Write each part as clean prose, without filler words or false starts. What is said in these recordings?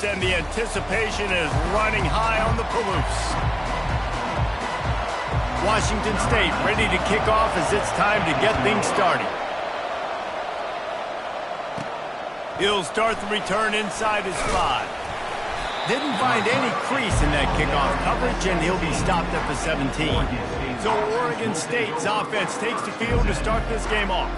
ears, and the anticipation is running high on the Palouse. Washington State ready to kick off as it's time to get things started. He'll start the return inside his 5. Didn't find any crease in that kickoff coverage, and he'll be stopped at the 17. So Oregon State's offense takes the field to start this game off.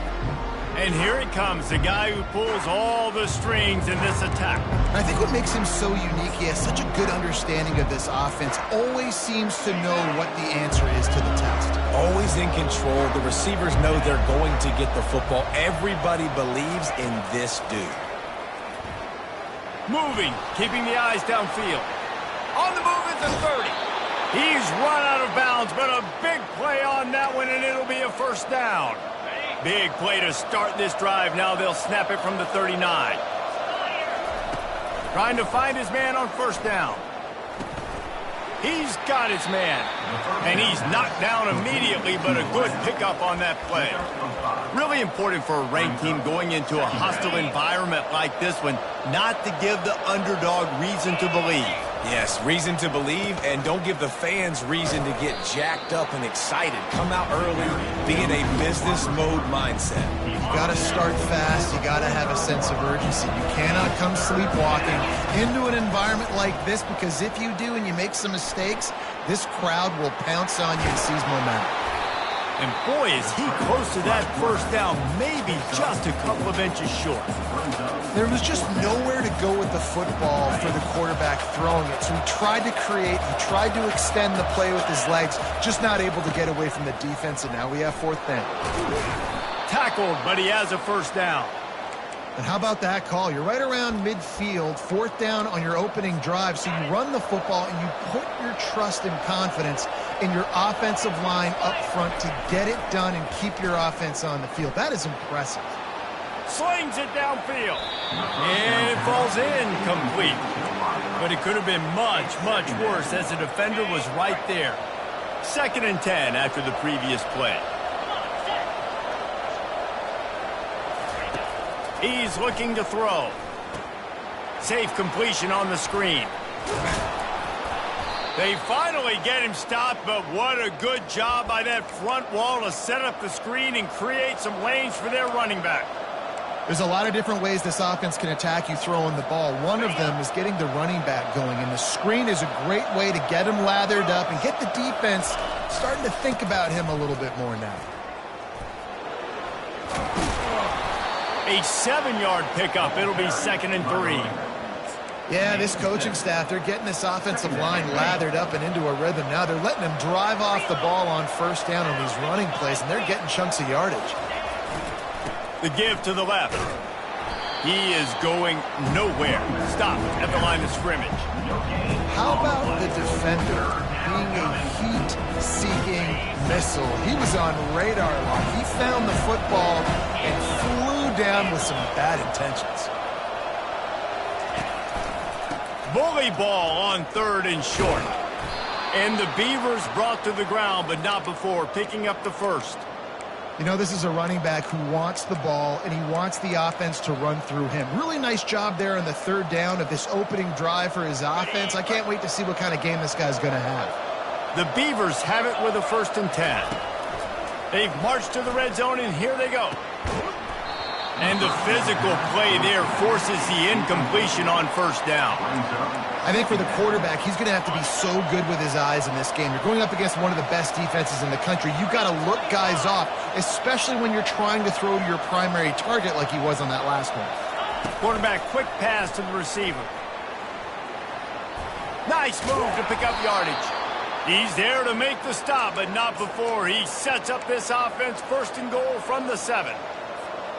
And here it comes, the guy who pulls all the strings in this attack. I think what makes him so unique, he has such a good understanding of this offense. Always seems to know what the answer is to the test. Always in control. The receivers know they're going to get the football. Everybody believes in this dude. Moving, keeping the eyes downfield. On the move at the 30. He's run out of bounds, but a big play on that one, and it'll be a first down. Big play to start this drive. Now they'll snap it from the 39. Trying to find his man on first down. He's got his man. And he's knocked down immediately, but a good pickup on that play. Really important for a ranked team going into a hostile environment like this one, not to give the underdog reason to believe. Yes, reason to believe, and don't give the fans reason to get jacked up and excited. Come out early, be in a business mode mindset. You got to start fast. You got to have a sense of urgency. You cannot come sleepwalking into an environment like this, because if you do and you make some mistakes, this crowd will pounce on you and seize momentum. And boy, is he close to that first down, maybe just a couple of inches short. There was just nowhere to go with the football for the quarterback throwing it. So he tried to create, he tried to extend the play with his legs, just not able to get away from the defense, and now we have fourth down. Tackled, but he has a first down. And how about that call? You're right around midfield, fourth down on your opening drive, so you run the football and you put your trust and confidence in your offensive line up front to get it done and keep your offense on the field. That is impressive. Slings it downfield. And it falls incomplete. But it could have been much, much worse as the defender was right there. 2nd and 10 after the previous play. He's looking to throw. Safe completion on the screen. They finally get him stopped, but what a good job by that front wall to set up the screen and create some lanes for their running back. There's a lot of different ways this offense can attack you throwing the ball. One of them is getting the running back going, and the screen is a great way to get him lathered up and get the defense starting to think about him a little bit more now. A 7-yard pickup. It'll be 2nd and 3. Yeah, this coaching staff, they're getting this offensive line lathered up and into a rhythm now. They're letting them drive off the ball on first down on these running plays, and they're getting chunks of yardage. The give to the left. He is going nowhere. Stop at the line of scrimmage. How about the defender being a heat-seeking missile? He was on radar lock. He found the football and flew down with some bad intentions. Bully ball on 3rd and short. And the Beavers brought to the ground, but not before picking up the first. You know, this is a running back who wants the ball, and he wants the offense to run through him. Really nice job there on the 3rd down of this opening drive for his offense. I can't wait to see what kind of game this guy's going to have. The Beavers have it with a 1st and 10. They've marched to the red zone, and here they go. And the physical play there forces the incompletion on first down. I think for the quarterback, he's going to have to be so good with his eyes in this game. You're going up against one of the best defenses in the country. You've got to look guys off, especially when you're trying to throw to your primary target like he was on that last one. Quarterback, quick pass to the receiver. Nice move to pick up yardage. He's there to make the stop, but not before he sets up this offense 1st and goal from the 7.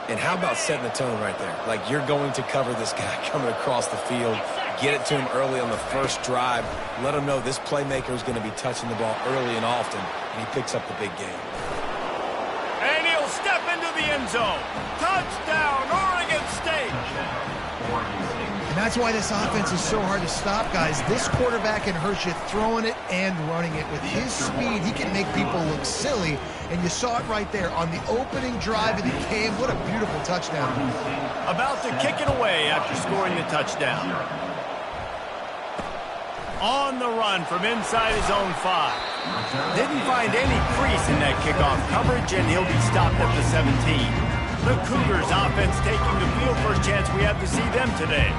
And how about setting the tone right there? Like, you're going to cover this guy coming across the field, get it to him early on the first drive, let him know this playmaker is going to be touching the ball early and often, and he picks up the big game. And he'll step into the end zone. Touchdown, Oregon State! And that's why this offense is so hard to stop, guys. This quarterback can hurt you throwing it and running it. With his speed, he can make people look silly. And you saw it right there on the opening drive of the game. What a beautiful touchdown. About to kick it away after scoring the touchdown. On the run from inside his own 5. Didn't find any crease in that kickoff coverage, and he'll be stopped at the 17. The Cougars offense taking the field. First chance we have to see them today.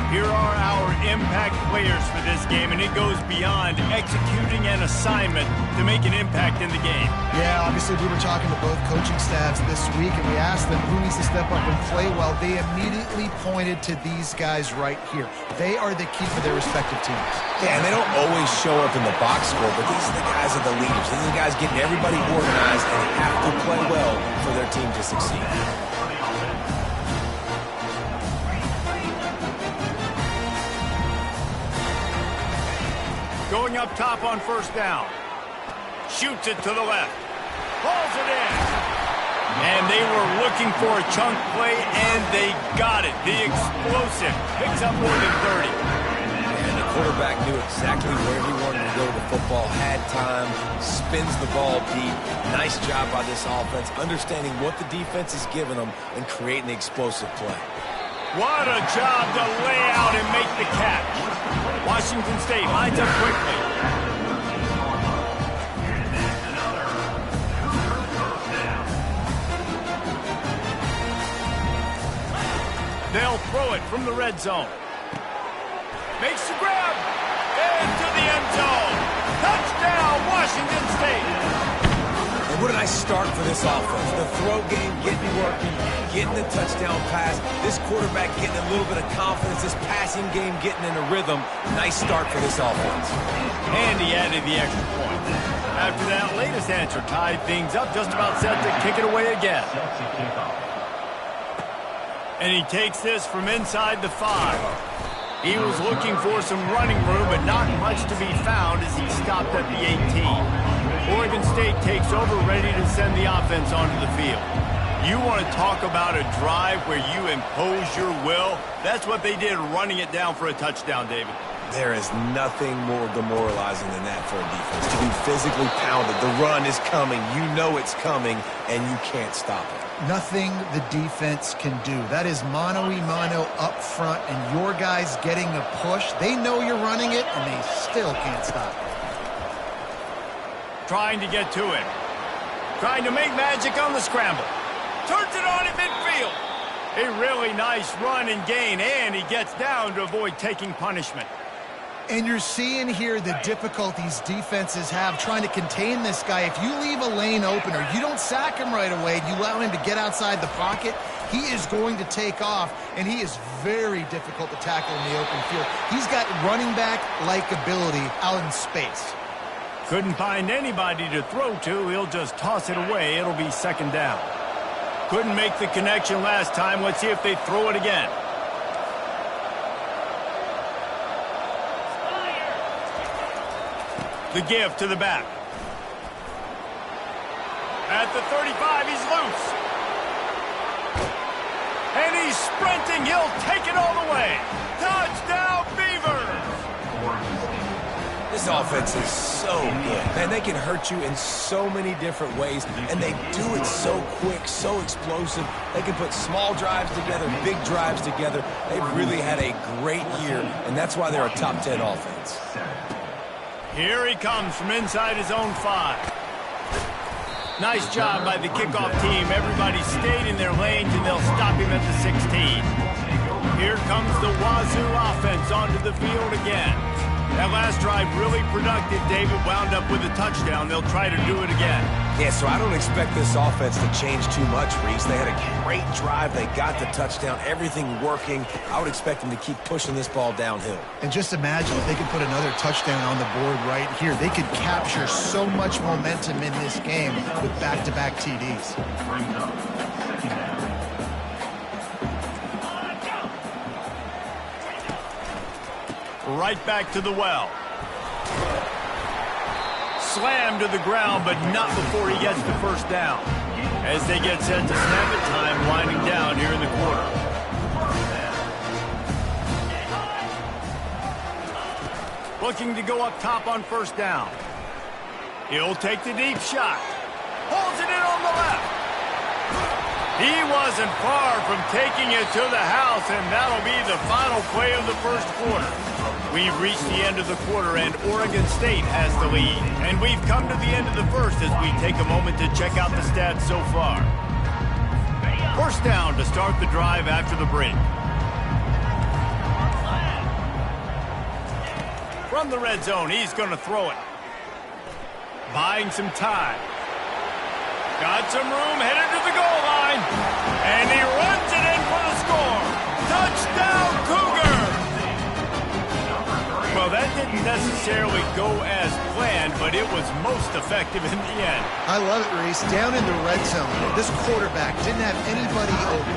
Here are our impact players for this game, and it goes beyond executing an assignment to make an impact in the game. Yeah, obviously we were talking to both coaching staffs this week, and we asked them who needs to step up and play well. They immediately pointed to these guys right here. They are the key for their respective teams. Yeah, and they don't always show up in the box score, but these are the guys that are the leaders. These are the guys getting everybody organized and have to play well for their team to succeed. Going up top on first down. Shoots it to the left. Pulls it in. And they were looking for a chunk play, and they got it. The explosive picks up more than 30. And the quarterback knew exactly where he wanted to go with the football, had time, spins the ball deep. Nice job by this offense, understanding what the defense is giving them and creating the explosive play. What a job to lay out and make the catch. Washington State lines up quickly. They'll throw it from the red zone. Makes the grab. Into the end zone. Touchdown, Washington State. And what a nice start for this offense. The throw game getting working, getting the touchdown pass. This quarterback getting a little bit of confidence. This passing game getting in a rhythm. Nice start for this offense. And he added the extra point. After that latest answer tied things up, just about set to kick it away again. And he takes this from inside the 5. He was looking for some running room, but not much to be found as he stopped at the 18. Oregon State takes over, ready to send the offense onto the field. You want to talk about a drive where you impose your will? That's what they did, running it down for a touchdown, David. There is nothing more demoralizing than that for a defense. To be physically pounded. The run is coming. You know it's coming, and you can't stop it. Nothing the defense can do. That is mano-a-mano up front, and your guys getting a push. They know you're running it, and they still can't stop it. Trying to get to it. Trying to make magic on the scramble. Turns it on in midfield. A really nice run and gain, and he gets down to avoid taking punishment. And you're seeing here the difficulties defenses have trying to contain this guy. If you leave a lane open or you don't sack him right away and you allow him to get outside the pocket, he is going to take off, and he is very difficult to tackle in the open field. He's got running back-like ability out in space. Couldn't find anybody to throw to. He'll just toss it away. It'll be second down. Couldn't make the connection last time. Let's see if they throw it again. The give to the back. At the 35, he's loose. And he's sprinting. He'll take it all the way. Touchdown, Beavers! This offense is so good. Man, they can hurt you in so many different ways, and they do it so quick, so explosive. They can put small drives together, big drives together. They've really had a great year, and that's why they're a top 10 offense. Here he comes from inside his own 5. Nice job by the kickoff team. Everybody stayed in their lanes, and they'll stop him at the 16. Here comes the Wazoo offense onto the field again. That last drive really productive. David wound up with a touchdown. They'll try to do it again. Yeah, so I don't expect this offense to change too much, Reese. They had a great drive. They got the touchdown. Everything working. I would expect them to keep pushing this ball downhill. And just imagine if they could put another touchdown on the board right here. They could capture so much momentum in this game with back-to-back TDs. Right back to the well. Slammed to the ground, but not before he gets the first down. As they get set to snap it, time winding down here in the quarter. Looking to go up top on first down. He'll take the deep shot. Pulls it in on the left. He wasn't far from taking it to the house, and that'll be the final play of the first quarter. We've reached the end of the quarter, and Oregon State has the lead. And we've come to the end of the first as we take a moment to check out the stats so far. First down to start the drive after the break. From the red zone, he's going to throw it. Buying some time. Got some room, headed to the goal line. And he runs it in for the score. Touchdown, Cougar! Well, that didn't necessarily go as planned, but it was most effective in the end. I love it, Reese. Down in the red zone, this quarterback didn't have anybody open.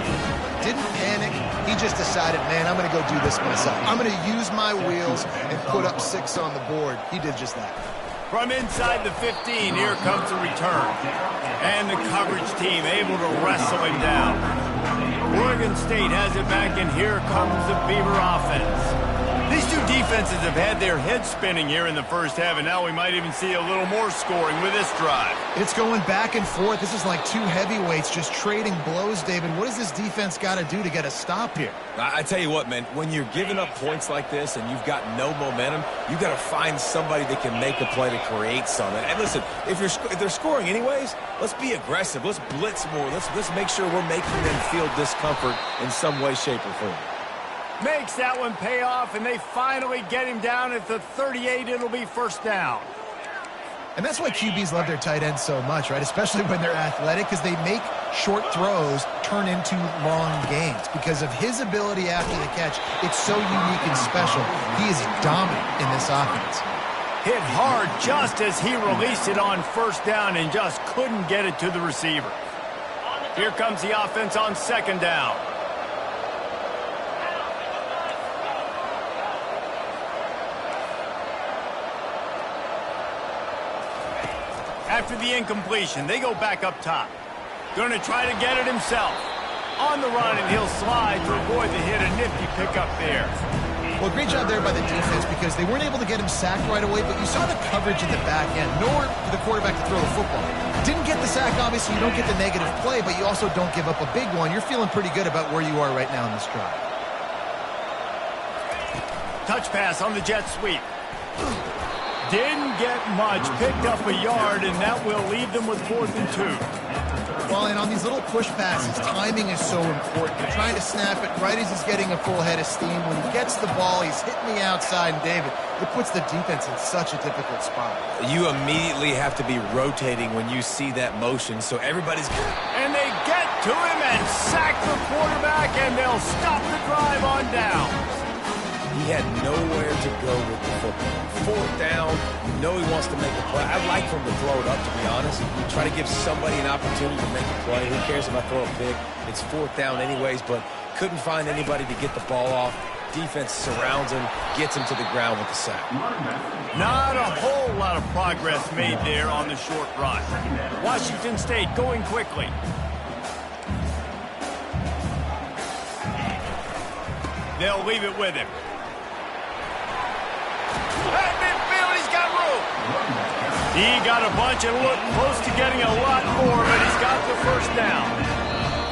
Didn't panic. He just decided, man, I'm going to go do this myself. I'm going to use my wheels and put up 6 on the board. He did just that. From inside the 15, here comes the return. And the coverage team able to wrestle him down. Oregon State has it back, and here comes the Beaver offense. These two defenses have had their heads spinning here in the first half, and now we might even see a little more scoring with this drive. It's going back and forth. This is like two heavyweights just trading blows, David. What does this defense got to do to get a stop here? I tell you what, man, when you're giving up points like this and you've got no momentum, you've got to find somebody that can make a play to create something. And listen, if they're scoring anyways, let's be aggressive. Let's blitz more. Let's make sure we're making them feel discomfort in some way, shape, or form. Makes that one pay off, and they finally get him down at the 38. It'll be first down. And that's why QBs love their tight ends so much, right? Especially when they're athletic, because they make short throws turn into long gains. Because of his ability after the catch, it's so unique and special. He is dominant in this offense. Hit hard just as he released it on first down and just couldn't get it to the receiver. Here comes the offense on second down. After the incompletion, they go back up top. Going to try to get it himself. On the run, and he'll slide to avoid the hit. A nifty pickup there. Well, great job there by the defense because they weren't able to get him sacked right away, but you saw the coverage in the back end. Nowhere for the quarterback to throw the football. Didn't get the sack, obviously. You don't get the negative play, but you also don't give up a big one. You're feeling pretty good about where you are right now in this drive. Touch pass on the jet sweep. Didn't get much, picked up a yard, and that will leave them with 4th and 2. Well, and on these little push passes, timing is so important. You're trying to snap it right as he's getting a full head of steam. When he gets the ball, he's hitting the outside, and David, it puts the defense in such a difficult spot. You immediately have to be rotating when you see that motion, so everybody's... And they get to him and sack the quarterback, and they'll stop the drive on down. He had nowhere to go with the football. 4th down, you know he wants to make a play. I'd like for him to throw it up, to be honest. Try to give somebody an opportunity to make a play. Who cares if I throw a pick? It's 4th down anyways, but couldn't find anybody to get the ball off. Defense surrounds him, gets him to the ground with the sack. Not a whole lot of progress made there on the short run. Washington State going quickly. They'll leave it with him. At midfield, he's got room. He got a bunch and looked close to getting a lot more, but he's got the first down.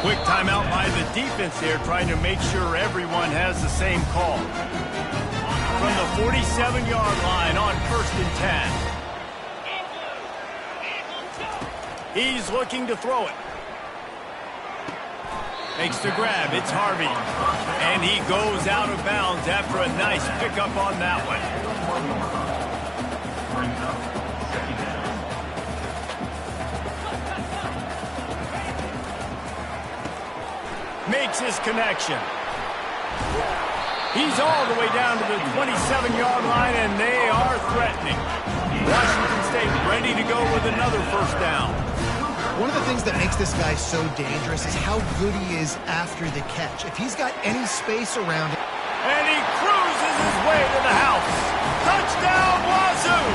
Quick timeout by the defense there, trying to make sure everyone has the same call. From the 47-yard line on 1st and 10. He's looking to throw it. Makes the grab. It's Harvey. And he goes out of bounds after a nice pickup on that one. Makes his connection. He's all the way down to the 27-yard line, and they are threatening. Washington State ready to go with another first down. One of the things that makes this guy so dangerous is how good he is after the catch. If he's got any space around him. And he cruises his way to the house. Touchdown, Wazoo!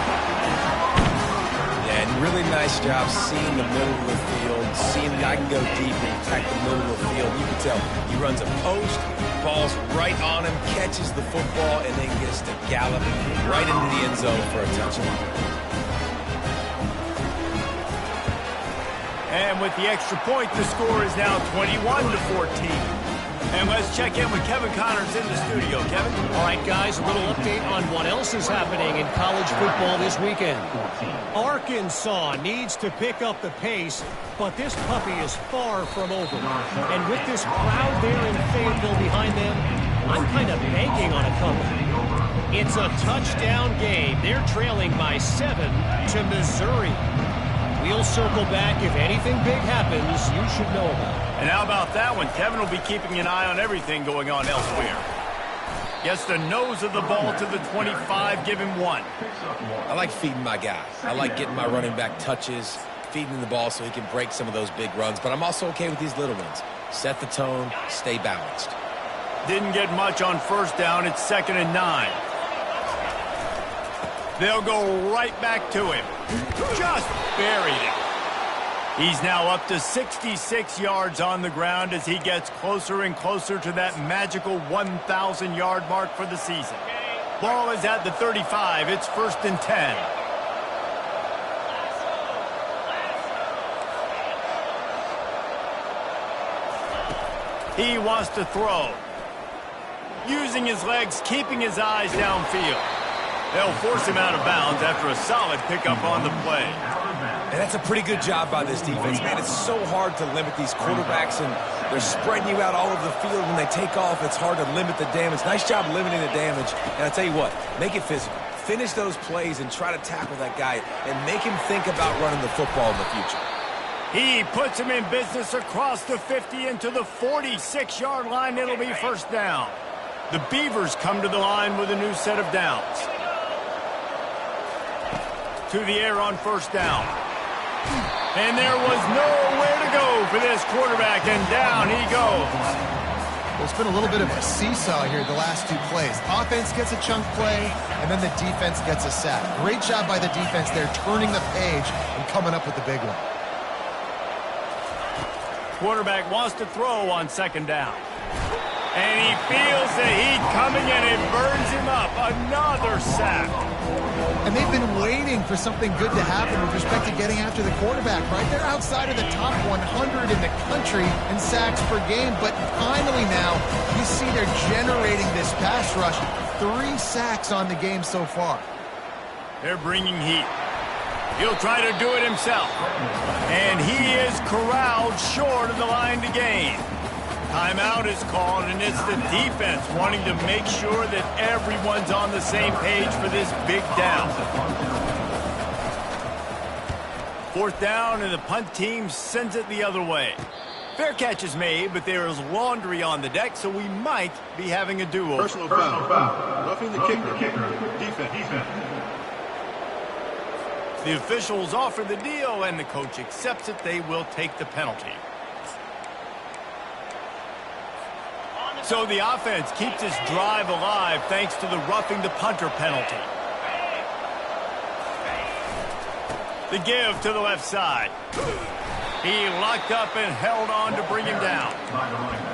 Yeah, and really nice job seeing the middle of the field, seeing the guy can go deep and attack the middle of the field. You can tell he runs a post, ball's right on him, catches the football, and then gets to gallop right into the end zone for a touchdown. And with the extra point, the score is now 21-14. And let's check in with Kevin Connors in the studio. Kevin? All right, guys, a little update on what else is happening in college football this weekend. Arkansas needs to pick up the pace, but this puppy is far from over. And with this crowd there in Fayetteville behind them, I'm kind of banking on a comeback. It's a touchdown game. They're trailing by 7 to Missouri. We'll circle back. If anything big happens, you should know about it. And how about that one? Kevin will be keeping an eye on everything going on elsewhere. Gets the nose of the ball to the 25, give him 1. I like feeding my guy. I like getting my running back touches, feeding him the ball so he can break some of those big runs. But I'm also okay with these little ones. Set the tone, stay balanced. Didn't get much on first down. It's 2nd and 9. They'll go right back to him. Just buried it. He's now up to 66 yards on the ground as he gets closer and closer to that magical 1,000-yard mark for the season. Ball is at the 35. It's 1st and 10. He wants to throw. Using his legs, keeping his eyes downfield. They'll force him out of bounds after a solid pickup on the play. And that's a pretty good job by this defense. Man, it's so hard to limit these quarterbacks, and they're spreading you out all over the field. When they take off, it's hard to limit the damage. Nice job limiting the damage. And I tell you what, make it physical. Finish those plays and try to tackle that guy and make him think about running the football in the future. He puts him in business across the 50 into the 46-yard line. It'll be 1st down. The Beavers come to the line with a new set of downs. To the air on 1st down. And there was nowhere to go for this quarterback, and down he goes. Well, it's been a little bit of a seesaw here the last 2 plays. Offense gets a chunk play, and then the defense gets a sack. Great job by the defense there, turning the page and coming up with the big one. Quarterback wants to throw on 2nd down. And he feels the heat coming, and it burns him up. Another sack. And they've been waiting for something good to happen with respect to getting after the quarterback, right? They're outside of the top 100 in the country in sacks per game, but finally now you see they're generating this pass rush. 3 sacks on the game so far. They're bringing heat. He'll try to do it himself. And he is corralled short of the line to gain. Timeout is called, and it's the defense wanting to make sure that everyone's on the same page for this big down. 4th down, and the punt team sends it the other way. Fair catch is made, but there is laundry on the deck, so we might be having a do-over. Personal foul. Roughing the kicker. Defense. The officials offer the deal, and the coach accepts it. They will take the penalty. So the offense keeps this drive alive thanks to the roughing the punter penalty. The give to the left side. He locked up and held on to bring him down.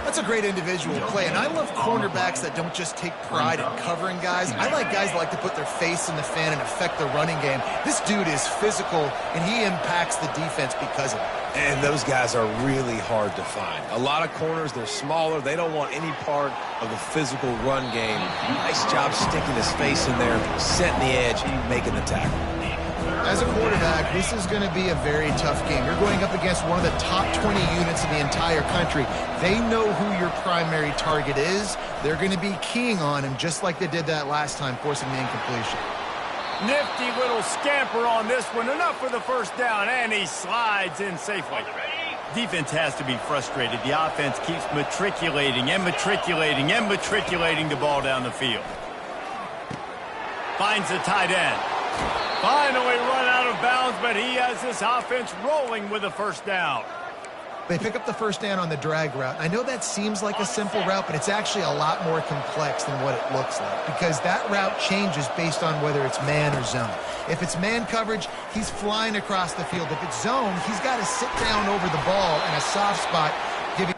That's a great individual play, and I love cornerbacks that don't just take pride in covering guys. I like guys that like to put their face in the fan and affect the running game. This dude is physical, and he impacts the defense because of it. And those guys are really hard to find. A lot of corners, they're smaller. They don't want any part of the physical run game. Nice job sticking his face in there, setting the edge, making the tackle. As a quarterback, this is going to be a very tough game. You're going up against one of the top 20 units in the entire country. They know who your primary target is. They're going to be keying on him just like they did that last time, forcing the incompletion. Nifty little scamper on this one. Enough for the 1st down, and he slides in safely. Defense has to be frustrated. The offense keeps matriculating and matriculating and matriculating the ball down the field. Finds the tight end. Finally run out of bounds, but he has this offense rolling with a 1st down. They pick up the 1st down on the drag route. I know that seems like a simple route, but it's actually a lot more complex than what it looks like because that route changes based on whether it's man or zone. If it's man coverage, he's flying across the field. If it's zone, he's got to sit down over the ball in a soft spot, giving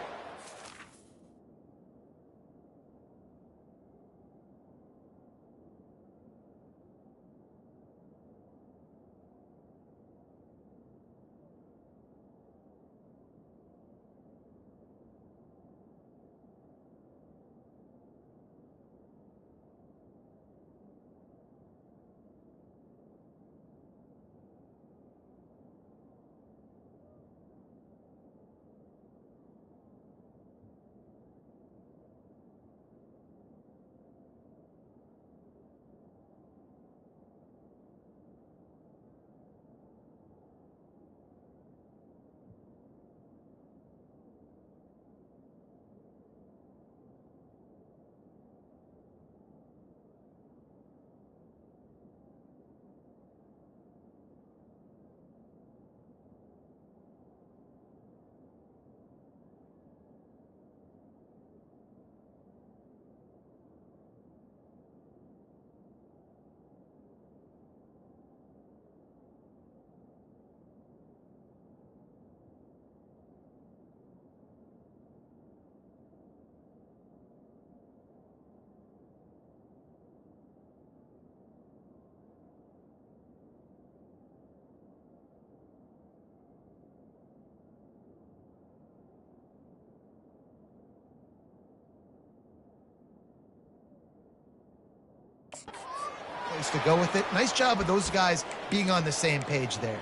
Place to go with it. Nice job of those guys being on the same page there.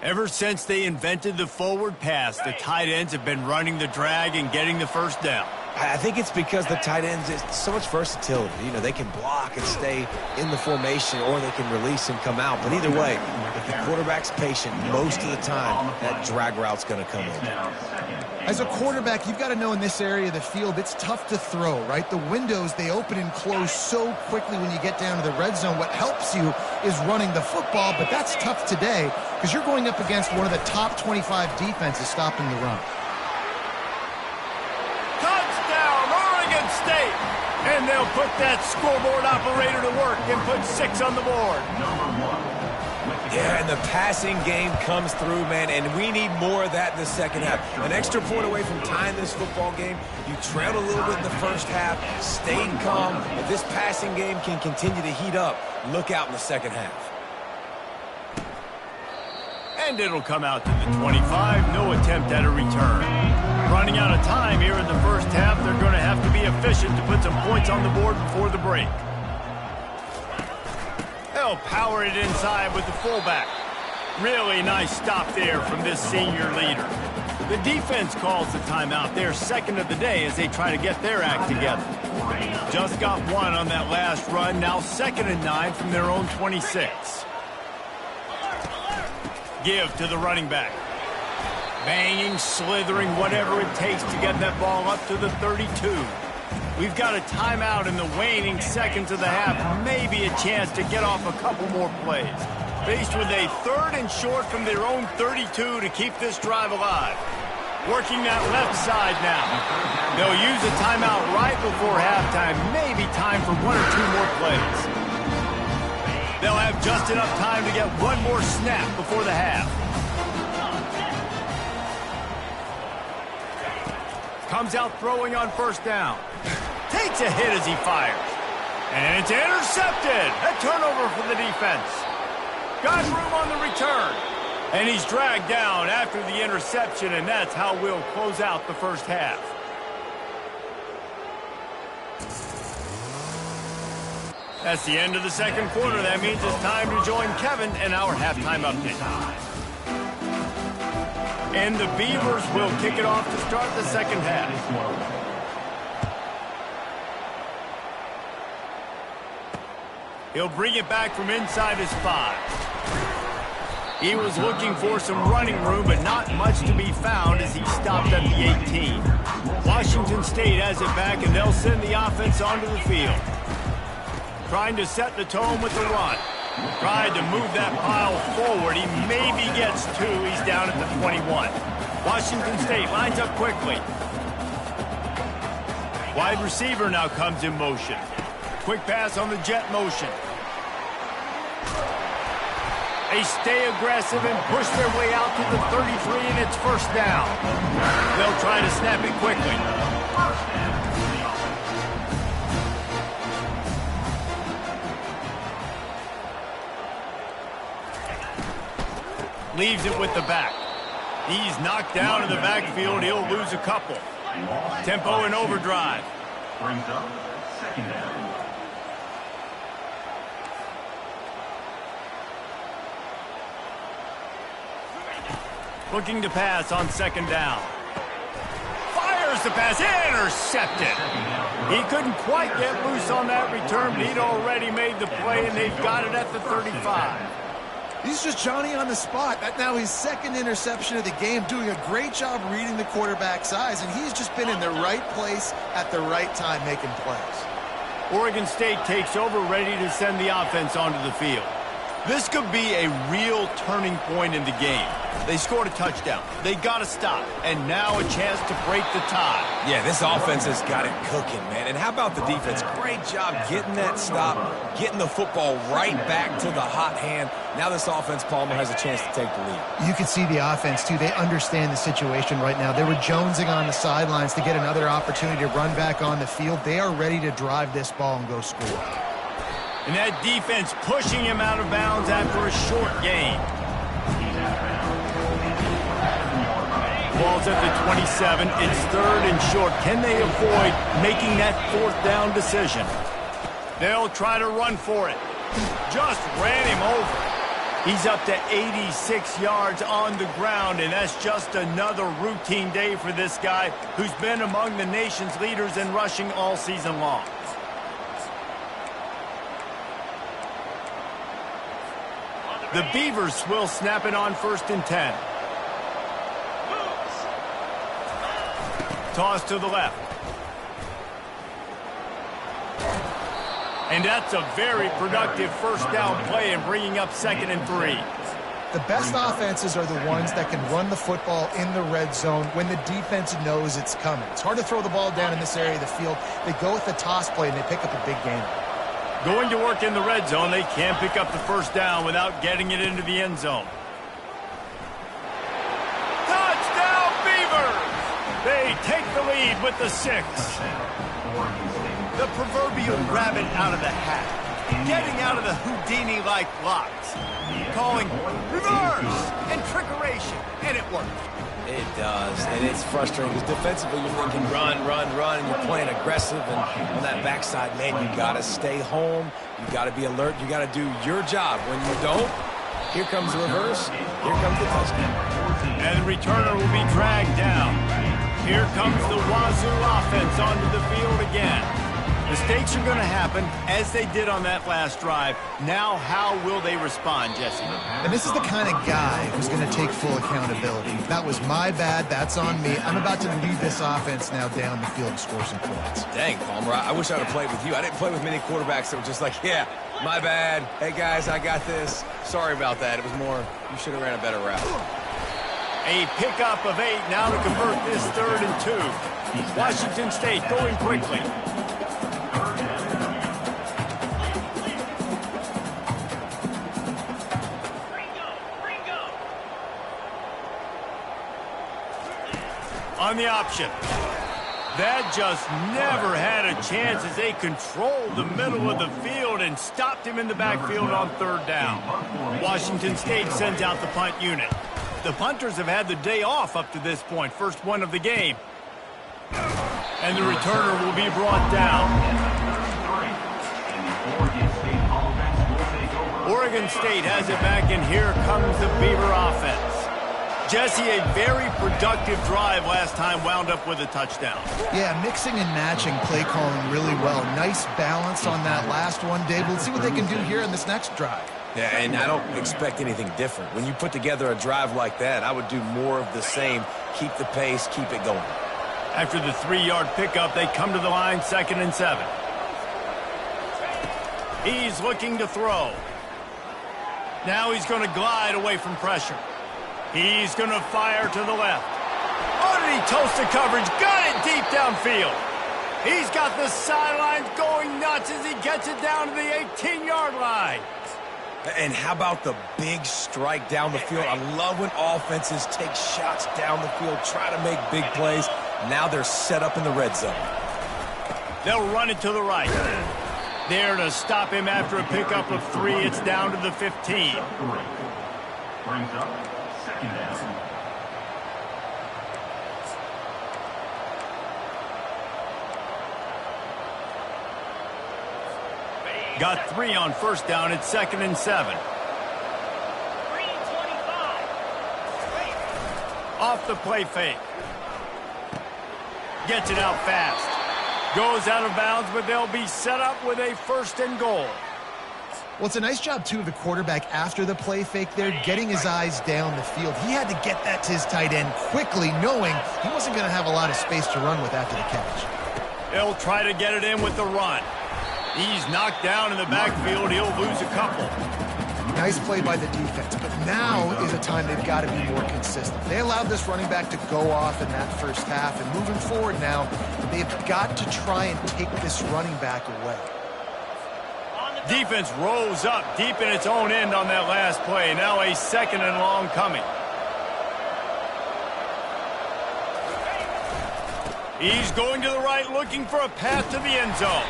Ever since they invented the forward pass, the tight ends have been running the drag and getting the first down. I think it's because the tight ends is so much versatility. You know, they can block and stay in the formation, or they can release and come out. But either way, if the quarterback's patient, most of the time, that drag route's going to come in. As a quarterback, you've got to know in this area of the field, it's tough to throw, right? The windows, they open and close so quickly when you get down to the red zone. What helps you is running the football, but that's tough today because you're going up against one of the top 25 defenses stopping the run. State, and they'll put that scoreboard operator to work and put 6 on the board. Yeah, and the passing game comes through, man, and we need more of that in the second half. An extra point away from tying this football game. You trailed a little bit in the first half, stayed calm. If this passing game can continue to heat up, look out in the second half. And it'll come out to the 25. No attempt at a return. Running out of time here in the first half. They're going to have to be efficient to put some points on the board before the break. They'll power it inside with the fullback. Really nice stop there from this senior leader. The defense calls the timeout. They're second of the day as they try to get their act together. Just got one on that last run. Now 2nd and 9 from their own 26. Give to the running back. Banging, slithering, whatever it takes to get that ball up to the 32. We've got a timeout in the waning seconds of the half. Maybe a chance to get off a couple more plays. Faced with a 3rd and short from their own 32 to keep this drive alive. Working that left side now. They'll use a timeout right before halftime. Maybe time for 1 or 2 more plays. They'll have just enough time to get one more snap before the half. Comes out throwing on 1st down. Takes a hit as he fires. And it's intercepted. A turnover for the defense. Got room on the return. And he's dragged down after the interception, and that's how we'll close out the first half. That's the end of the second quarter. That means it's time to join Kevin in our halftime update. And the Beavers will kick it off to start the second half. He'll bring it back from inside his 5. He was looking for some running room, but not much to be found as he stopped at the 18. Washington State has it back, and they'll send the offense onto the field. Trying to set the tone with the run. Tried to move that pile forward. He maybe gets 2. He's down at the 21. Washington State lines up quickly. Wide receiver now comes in motion. Quick pass on the jet motion. They stay aggressive and push their way out to the 33, and it's 1st down. They'll try to snap it quickly. Leaves it with the back. He's knocked down in the backfield. He'll lose a couple. Tempo in overdrive. Brings up 2nd down. Looking to pass on 2nd down. Fires the pass. Intercepted. He couldn't quite get loose on that return, but he'd already made the play, and they've got it at the 35. He's just Johnny on the spot. That now his 2nd interception of the game, doing a great job reading the quarterback's eyes, and he's just been in the right place at the right time making plays. Oregon State takes over, ready to send the offense onto the field. This could be a real turning point in the game. They scored a touchdown. They got to stop. And now a chance to break the tie. Yeah, this offense has got it cooking, man. And how about the defense? Great job getting that stop, getting the football right back to the hot hand. Now this offense, Palmer, has a chance to take the lead. You can see the offense, too. They understand the situation right now. They were jonesing on the sidelines to get another opportunity to run back on the field. They are ready to drive this ball and go score. And that defense pushing him out of bounds after a short gain. Ball's at the 27. It's 3rd and short. Can they avoid making that 4th down decision? They'll try to run for it. Just ran him over. He's up to 86 yards on the ground, and that's just another routine day for this guy who's been among the nation's leaders in rushing all season long. The Beavers will snap it on 1st and 10. Toss to the left. And that's a very productive first down play and bringing up 2nd and 3. The best offenses are the ones that can run the football in the red zone when the defense knows it's coming. It's hard to throw the ball down in this area of the field. They go with the toss play, and they pick up a big gain. Going to work in the red zone, they can't pick up the first down without getting it into the end zone. Touchdown, Beavers! They take the lead with the 6. The proverbial rabbit out of the hat. Getting out of the Houdini-like blocks. Calling reverse and trickeration, and it works. It does, and it's frustrating because defensively you're thinking run, and you're playing aggressive, and on that backside, man, you got to stay home. You got to be alert. You got to do your job. When you don't, here comes the reverse. Here comes the touchdown. And the returner will be dragged down. Here comes the Wazoo offense onto the field again. Mistakes are going to happen, as they did on that last drive. Now, how will they respond, Jesse? And this is the kind of guy who's going to take full accountability. That was my bad. That's on me. I'm about to lead this offense now down the field and score some points. Dang, Palmer, I wish I would have played with you. I didn't play with many quarterbacks that were just like, yeah, my bad. Hey, guys, I got this. Sorry about that. It was more, you should have ran a better route. A pickup of 8 now to convert this 3rd and 2. Washington State going quickly. On the option. That just never had a chance as they controlled the middle of the field and stopped him in the backfield on 3rd down. Washington State sends out the punt unit. The punters have had the day off up to this point, first one of the game. And the returner will be brought down. Oregon State has it back, and here comes the Beaver offense. Jesse, a very productive drive last time, wound up with a touchdown. Yeah, mixing and matching play calling really well. Nice balance on that last one, Dave. Let's see what they can do here in this next drive. Yeah, and I don't expect anything different. When you put together a drive like that, I would do more of the same. Keep the pace, keep it going. After the 3-yard pickup, they come to the line, 2nd and 7. He's looking to throw. Now he's going to glide away from pressure. He's going to fire to the left. Oh, did he toast the coverage? Got it deep downfield. He's got the sidelines going nuts as he gets it down to the 18-yard line. And how about the big strike down the field? I love when offenses take shots down the field, try to make big plays. Now they're set up in the red zone. They'll run it to the right. There to stop him after a pickup of 3. It's down to the 15. Brings up 2nd down. Got 3 on 1st down. It's 2nd and 7. Off the play fake. Gets it out fast. Goes out of bounds, but they'll be set up with a 1st and goal. Well, it's a nice job, too, of the quarterback after the play fake there, getting his eyes down the field. He had to get that to his tight end quickly, knowing he wasn't going to have a lot of space to run with after the catch. They'll try to get it in with the run. He's knocked down in the backfield. He'll lose a couple. Nice play by the defense, but now is a time they've got to be more consistent. They allowed this running back to go off in that first half, and moving forward now, they've got to try and take this running back away. Defense rose up deep in its own end on that last play. Now a 2nd and long coming. He's going to the right, looking for a path to the end zone.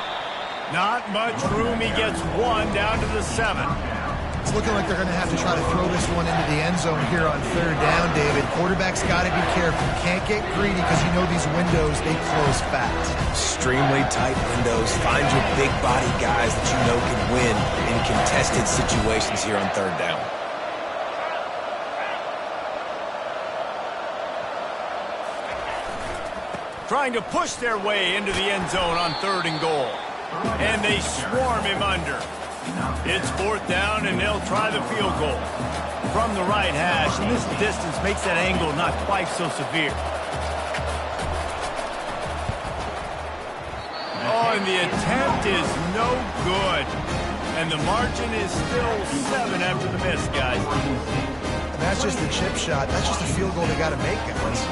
Not much room. He gets 1 down to the 7. It's looking like they're going to have to try to throw this one into the end zone here on third down, David. Quarterback's got to be careful. Can't get greedy because you know these windows, they close fast. Extremely tight windows. Find your big body guys that you know can win in contested situations here on third down. Trying to push their way into the end zone on 3rd and goal. And they swarm him under. It's 4th down, and they'll try the field goal. From the right hash, and this distance makes that angle not quite so severe. Oh, and the attempt is no good. And the margin is still 7 after the miss, guys. And that's just a chip shot. That's just a field goal they got to make, guys.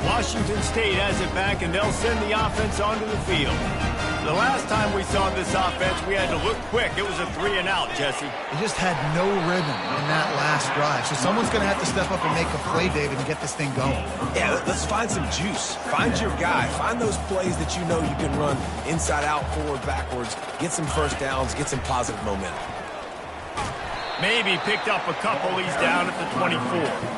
Washington State has it back, and they'll send the offense onto the field. The last time we saw this offense, we had to look quick. It was a 3-and-out, Jesse. They just had no rhythm in that last drive. So someone's going to have to step up and make a play, David, and get this thing going. Yeah, let's find some juice. Find your guy. Find those plays that you know you can run inside out, forward, backwards. Get some first downs. Get some positive momentum. Maybe picked up a couple. He's down at the 24.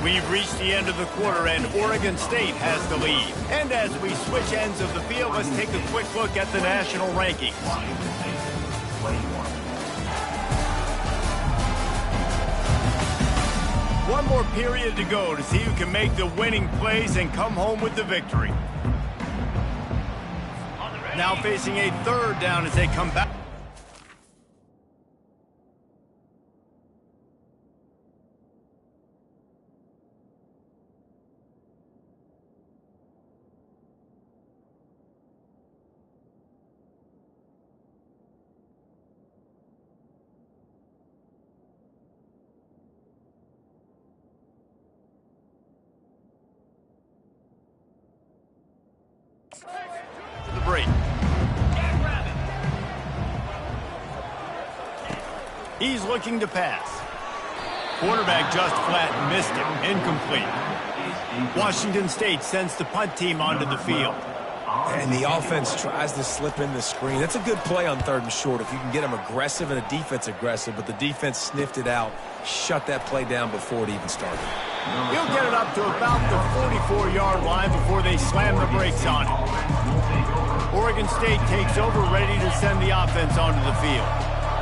We've reached the end of the quarter, and Oregon State has the lead. And as we switch ends of the field, let's take a quick look at the national rankings. One more period to go to see who can make the winning plays and come home with the victory. Now facing a 3rd down as they come back. The break. He's looking to pass. Quarterback just flat missed him. Incomplete. Washington State sends the punt team onto the field. And the offense tries to slip in the screen. That's a good play on 3rd and short if you can get them aggressive and a defense aggressive, but the defense sniffed it out, shut that play down before it even started. He'll get it up to about the 44-yard line before they slam the brakes on it. Oregon State takes over, ready to send the offense onto the field.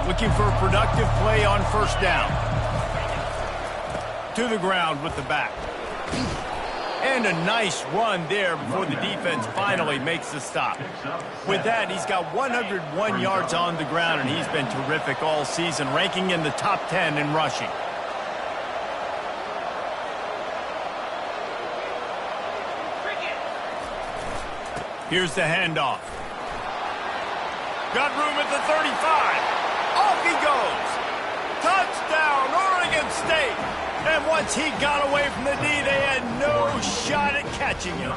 Looking for a productive play on 1st down. To the ground with the back. And a nice run there before the defense finally makes the stop. With that, he's got 101 yards on the ground, and he's been terrific all season, ranking in the top 10 in rushing. Here's the handoff. Got room at the 35. Off he goes. Touchdown, Oregon State. And once he got away from the D, they had no shot at catching him.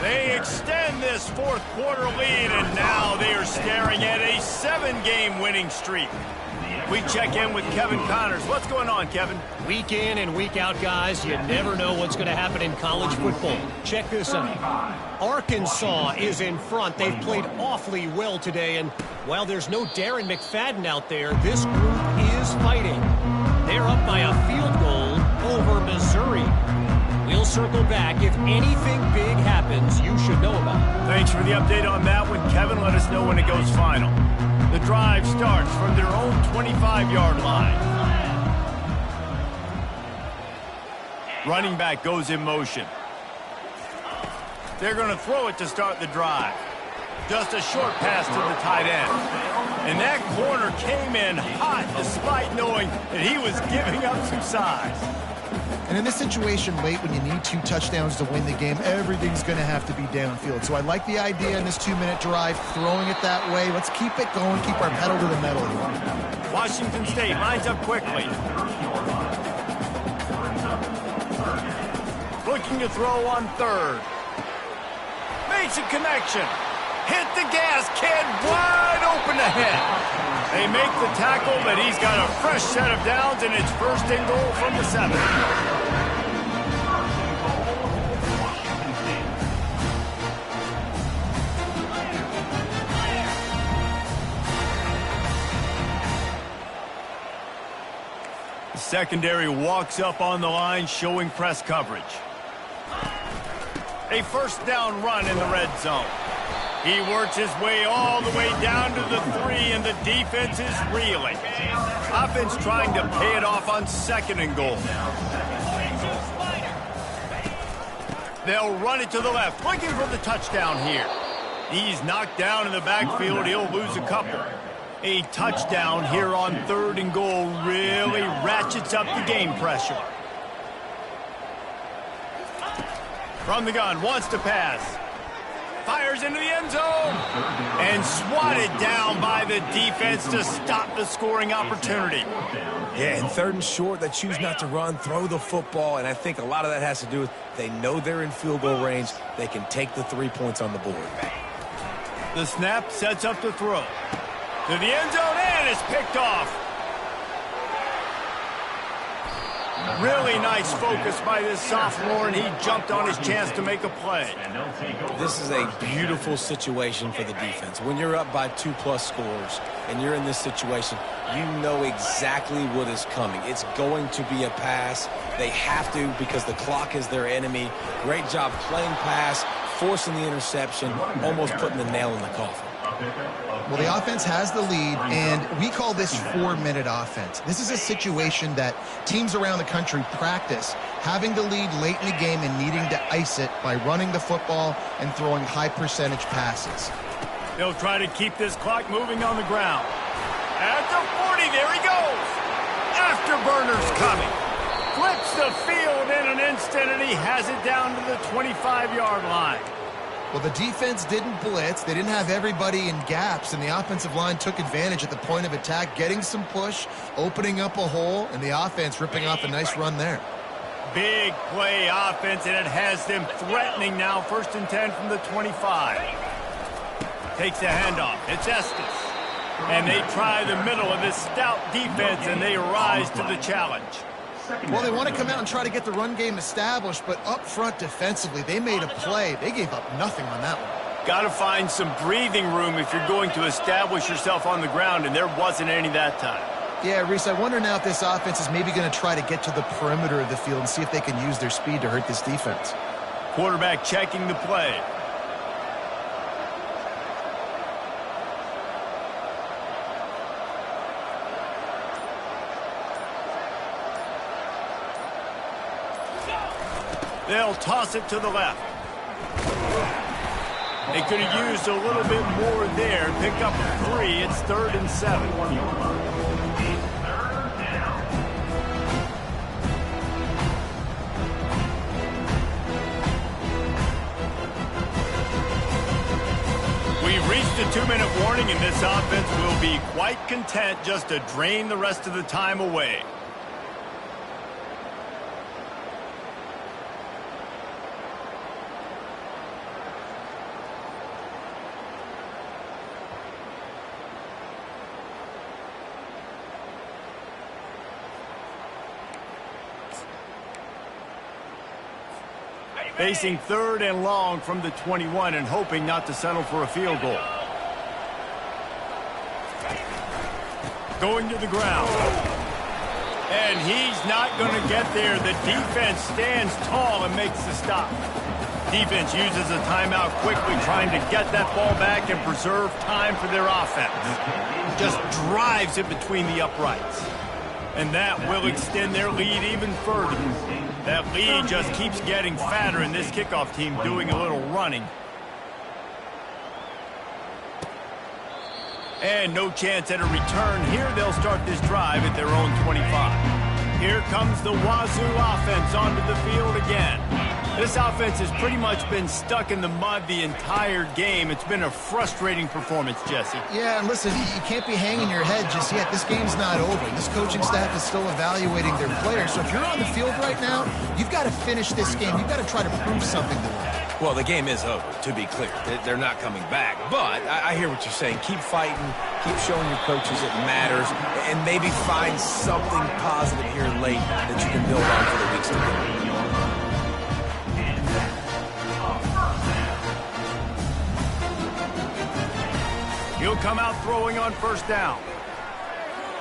They extend this 4th quarter lead, and now they are staring at a 7-game winning streak. We check in with Kevin Connors. What's going on, Kevin? Week in and week out, guys, you never know what's going to happen in college football. Check this out. Arkansas is in front. They've played awfully well today, and while there's no Darren McFadden out there, this group is fighting. They're up by a field goal over Missouri. We'll circle back. If anything big happens, you should know about it. Thanks for the update on that one, Kevin. Let us know when it goes final. The drive starts from their own 25-yard line. Running back goes in motion. They're going to throw it to start the drive. Just a short pass to the tight end. And that corner came in hot despite knowing that he was giving up some size. And in this situation late when you need 2 touchdowns to win the game, everything's going to have to be downfield. So I like the idea in this 2-minute drive, throwing it that way. Let's keep it going, keep our pedal to the metal here. Washington State lines up quickly. Looking to throw on 3rd. Makes a connection. Hit the gas, kid, wide open ahead. They make the tackle, but he's got a fresh set of downs, and it's 1st and goal from the 7. secondary walks up on the line, showing press coverage. A first down run in the red zone. He works his way all the way down to the 3, and the defense is reeling. Offense trying to pay it off on 2nd and goal. They'll run it to the left, looking for the touchdown here. He's knocked down in the backfield. He'll lose a couple. A touchdown here on 3rd and goal really ratchets up the game pressure. From the gun, wants to pass. Fires into the end zone. And swatted down by the defense to stop the scoring opportunity. Yeah, and 3rd and short, they choose not to run, throw the football, and I think a lot of that has to do with they know they're in field goal range. They can take the 3 points on the board. The snap sets up the throw. To the end zone, and it's picked off. Really nice focus by this sophomore, and he jumped on his chance to make a play. This is a beautiful situation for the defense. When you're up by 2+ scores and you're in this situation, you know exactly what is coming. It's going to be a pass. They have to because the clock is their enemy. Great job playing pass, forcing the interception, almost putting the nail in the coffin. Well, the offense has the lead, and we call this 4-minute offense. This is a situation that teams around the country practice, having the lead late in the game and needing to ice it by running the football and throwing high-percentage passes. They'll try to keep this clock moving on the ground. At the 40, there he goes. Afterburner's coming. Flips the field in an instant, and he has it down to the 25-yard line. Well, the defense didn't blitz. They didn't have everybody in gaps, and the offensive line took advantage at the point of attack, getting some push, opening up a hole, and the offense ripping off a nice run there. Big play offense, and it has them threatening now. 1st and 10 from the 25. Takes the handoff. It's Estes. And they try the middle of this stout defense, and they rise to the challenge. Well, they want to come out and try to get the run game established, but up front defensively, they made a play. They gave up nothing on that one. Got to find some breathing room if you're going to establish yourself on the ground, and there wasn't any that time. Yeah, Reese, I wonder now if this offense is maybe going to try to get to the perimeter of the field and see if they can use their speed to hurt this defense. Quarterback checking the play. They'll toss it to the left. They could have used a little bit more there. Pick up 3. It's 3rd and 7. We've reached a 2-minute warning, and this offense will be quite content just to drain the rest of the time away. Facing 3rd and long from the 21 and hoping not to settle for a field goal. Going to the ground. And he's not going to get there. The defense stands tall and makes the stop. Defense uses a timeout quickly, trying to get that ball back and preserve time for their offense. Just drives it between the uprights. And that will extend their lead even further. That lead just keeps getting fatter, and this kickoff team doing a little running. And no chance at a return. Here they'll start this drive at their own 25. Here comes the Wazoo offense onto the field again. This offense has pretty much been stuck in the mud the entire game. It's been a frustrating performance, Jesse. Yeah, and listen, you can't be hanging your head just yet. This game's not over. This coaching staff is still evaluating their players. So if you're on the field right now, you've got to finish this game. You've got to try to prove something to them. Well, the game is over, to be clear. They're not coming back. But I hear what you're saying. Keep fighting. Keep showing your coaches it matters. And maybe find something positive here late that you can build on for the weeks to come. He'll come out throwing on 1st down.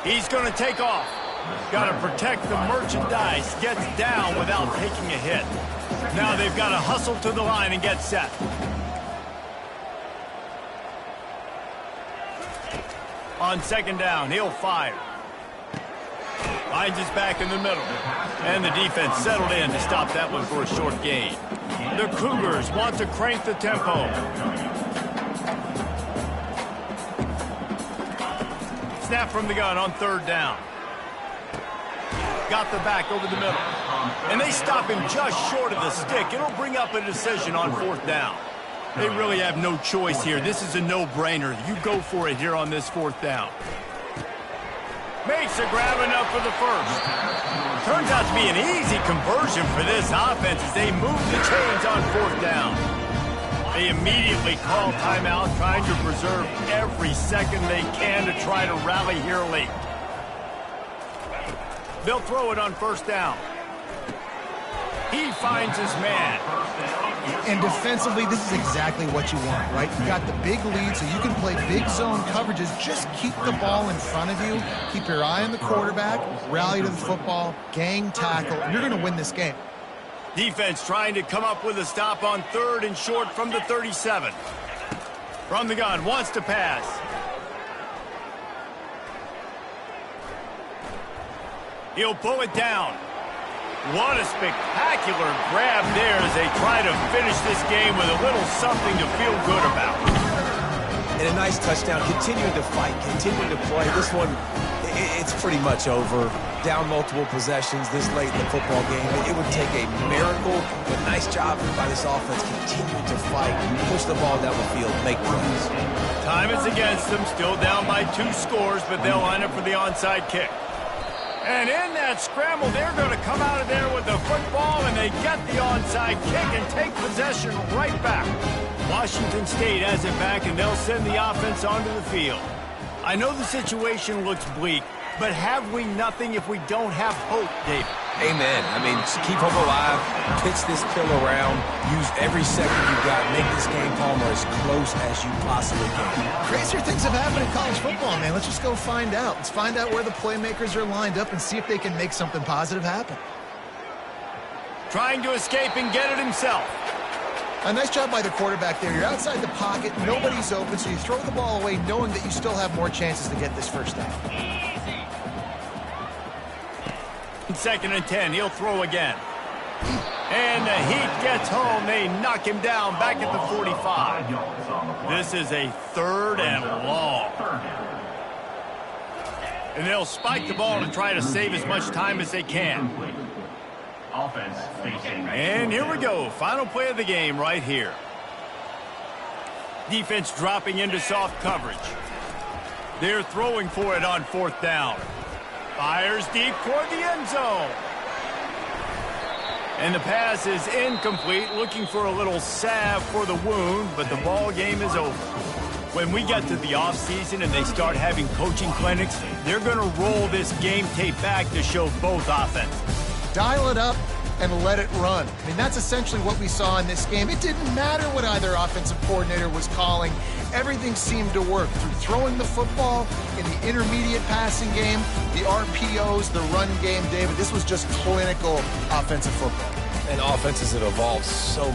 He's going to take off. Got to protect the merchandise. Gets down without taking a hit. Now they've got to hustle to the line and get set. On second down, he'll fire. Finds his back in the middle. And the defense settled in to stop that one for a short gain. The Cougars want to crank the tempo. Snap from the gun on third down. Got the back over the middle. And they stop him just short of the stick. It'll bring up a decision on fourth down. They really have no choice here. This is a no-brainer. You go for it here on this fourth down. Makes a grab enough for the first. Turns out to be an easy conversion for this offense as they move the chains on fourth down. They immediately call timeout, trying to preserve every second they can to try to rally here late. They'll throw it on first down. He finds his man. And defensively, this is exactly what you want, right? You got the big lead, so you can play big zone coverages. Just keep the ball in front of you. Keep your eye on the quarterback. Rally to the football. Gang tackle. And you're going to win this game. Defense trying to come up with a stop on third and short from the 37. From the gun, wants to pass. He'll pull it down. What a spectacular grab there as they try to finish this game with a little something to feel good about. And a nice touchdown. Continuing to fight, continuing to play. This one, it's pretty much over. Down multiple possessions this late in the football game. It would take a miracle, but nice job by this offense continuing to fight, push the ball down the field, make plays. Time is against them. Still down by 2 scores, but they'll line up for the onside kick. And in that scramble, they're going to come out of there with the football, and they get the onside kick and take possession right back. Washington State has it back, and they'll send the offense onto the field. I know the situation looks bleak, but have we nothing if we don't have hope, David? Amen. I mean, just keep hope alive, pitch this pill around, use every second you got, make this game, Palmer, as close as you possibly can. Crazier things have happened in college football, man. Let's just go find out. Let's find out where the playmakers are lined up and see if they can make something positive happen. Trying to escape and get it himself. A nice job by the quarterback there. You're outside the pocket, nobody's open, so you throw the ball away knowing that you still have more chances to get this first down. Second and 10, he'll throw again. And the heat gets home. They knock him down back at the 45. This is a third and long. And they'll spike the ball to try to save as much time as they can. And here we go. Final play of the game right here. Defense dropping into soft coverage. They're throwing for it on fourth down. Fires deep toward the end zone. And the pass is incomplete, looking for a little salve for the wound, but the ball game is over. When we get to the offseason and they start having coaching clinics, they're going to roll this game tape back to show both offenses. Dial it up and let it run. I mean, that's essentially what we saw in this game. It didn't matter what either offensive coordinator was calling. Everything seemed to work through throwing the football, in the intermediate passing game, the RPOs, the run game. David, this was just clinical offensive football. And offenses have evolved so